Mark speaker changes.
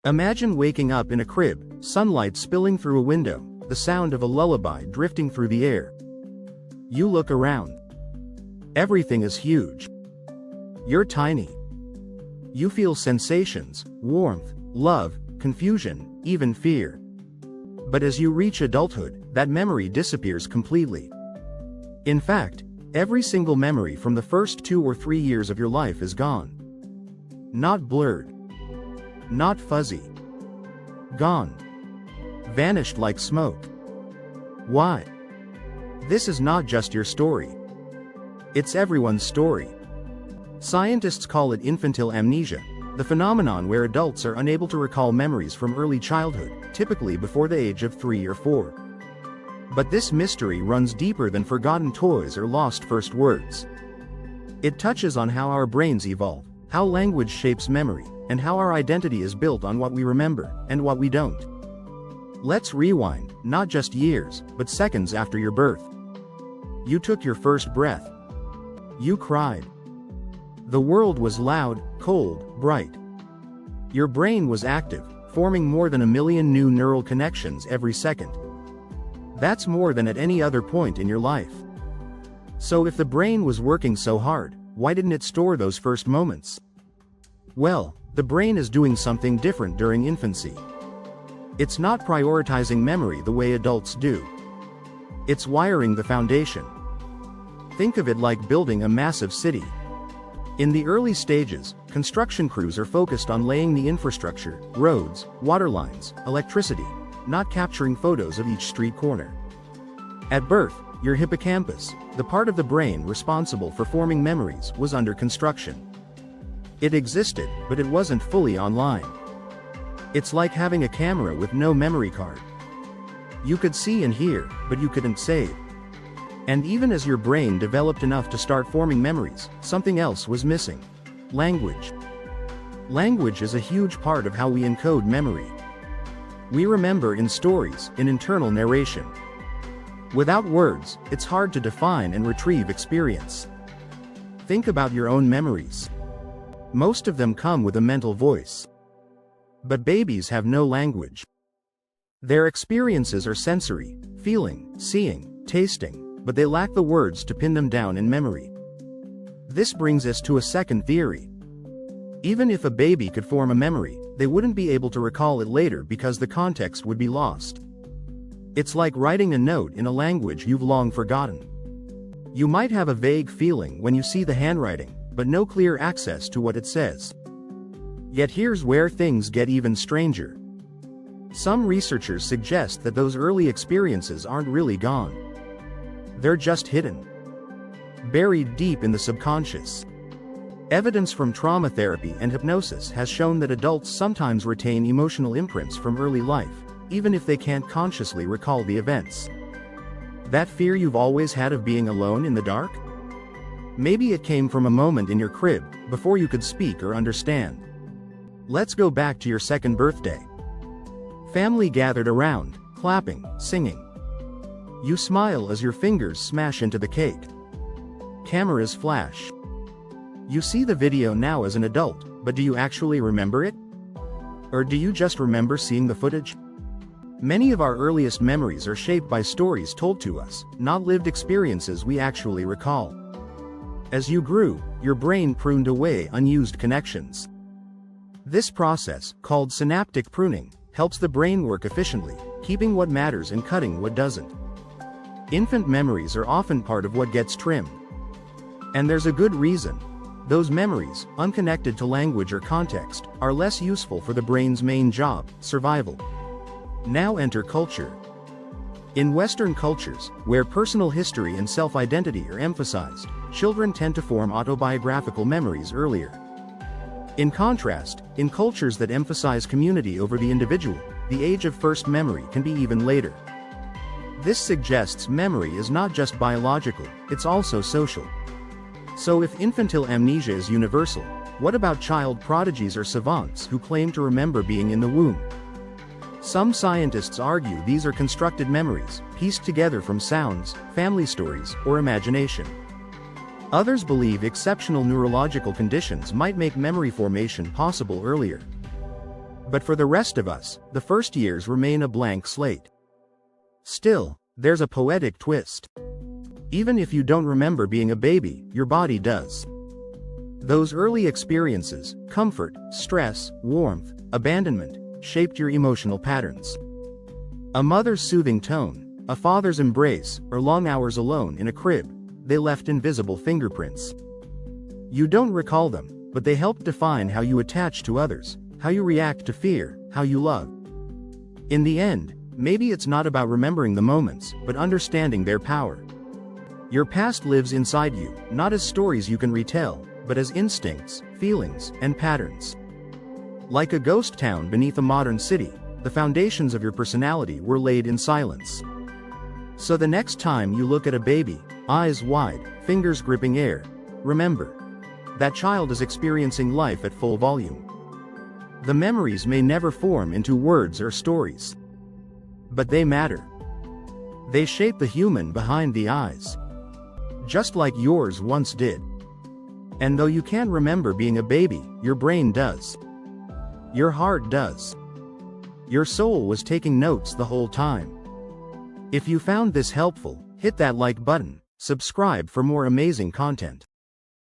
Speaker 1: Imagine waking up in a crib, sunlight spilling through a window, the sound of a lullaby drifting through the air. You look around. Everything is huge. You're tiny. You feel sensations, warmth, love, confusion, even fear. But as you reach adulthood, that memory disappears completely. In fact, every single memory from the first 2 or 3 years of your life is gone. Not blurred. Not fuzzy. Gone. Vanished like smoke. Why? This is not just your story. It's everyone's story. Scientists call it infantile amnesia, the phenomenon where adults are unable to recall memories from early childhood, typically before the age of 3 or 4. But this mystery runs deeper than forgotten toys or lost first words. It touches on how our brains evolve, how language shapes memory, and how our identity is built on what we remember, and what we don't. Let's rewind, not just years, but seconds after your birth. You took your first breath. You cried. The world was loud, cold, bright. Your brain was active, forming more than 1 million new neural connections every second. That's more than at any other point in your life. So if the brain was working so hard, why didn't it store those first moments? Well, the brain is doing something different during infancy. It's not prioritizing memory the way adults do. It's wiring the foundation. Think of it like building a massive city. In the early stages, construction crews are focused on laying the infrastructure, roads, water lines, electricity, not capturing photos of each street corner. At birth, your hippocampus, the part of the brain responsible for forming memories, was under construction. It existed, but it wasn't fully online. It's like having a camera with no memory card. You could see and hear, but you couldn't save. And even as your brain developed enough to start forming memories, something else was missing. Language. Language is a huge part of how we encode memory. We remember in stories, in internal narration. Without words, it's hard to define and retrieve experience. Think about your own memories. Most of them come with a mental voice. But babies have no language. Their experiences are sensory, feeling, seeing, tasting, but they lack the words to pin them down in memory. This brings us to a second theory. Even if a baby could form a memory, they wouldn't be able to recall it later because the context would be lost. It's like writing a note in a language you've long forgotten. You might have a vague feeling when you see the handwriting, but no clear access to what it says. Yet here's where things get even stranger. Some researchers suggest that those early experiences aren't really gone. They're just hidden. Buried deep in the subconscious. Evidence from trauma therapy and hypnosis has shown that adults sometimes retain emotional imprints from early life, even if they can't consciously recall the events. That fear you've always had of being alone in the dark? Maybe it came from a moment in your crib, before you could speak or understand. Let's go back to your second birthday. Family gathered around, clapping, singing. You smile as your fingers smash into the cake. Cameras flash. You see the video now as an adult, but do you actually remember it? Or do you just remember seeing the footage? Many of our earliest memories are shaped by stories told to us, not lived experiences we actually recall. As you grew, your brain pruned away unused connections. This process, called synaptic pruning, helps the brain work efficiently, keeping what matters and cutting what doesn't. Infant memories are often part of what gets trimmed. And there's a good reason. Those memories, unconnected to language or context, are less useful for the brain's main job, survival. Now enter culture. In Western cultures, where personal history and self-identity are emphasized, children tend to form autobiographical memories earlier. In contrast, in cultures that emphasize community over the individual, the age of first memory can be even later. This suggests memory is not just biological, it's also social. So if infantile amnesia is universal, what about child prodigies or savants who claim to remember being in the womb? Some scientists argue these are constructed memories, pieced together from sounds, family stories, or imagination. Others believe exceptional neurological conditions might make memory formation possible earlier. But for the rest of us, the first years remain a blank slate. Still, there's a poetic twist. Even if you don't remember being a baby, your body does. Those early experiences, comfort, stress, warmth, abandonment, shaped your emotional patterns. A mother's soothing tone, a father's embrace, or long hours alone in a crib, they left invisible fingerprints. You don't recall them, but they help define how you attach to others, how you react to fear, how you love. In the end, maybe it's not about remembering the moments, but understanding their power. Your past lives inside you, not as stories you can retell, but as instincts, feelings, and patterns. Like a ghost town beneath a modern city, the foundations of your personality were laid in silence. So the next time you look at a baby, eyes wide, fingers gripping air, remember, that child is experiencing life at full volume. The memories may never form into words or stories, but they matter. They shape the human behind the eyes, just like yours once did. And though you can't remember being a baby, your brain does. Your heart does. Your soul was taking notes the whole time. If you found this helpful, hit that like button, subscribe for more amazing content.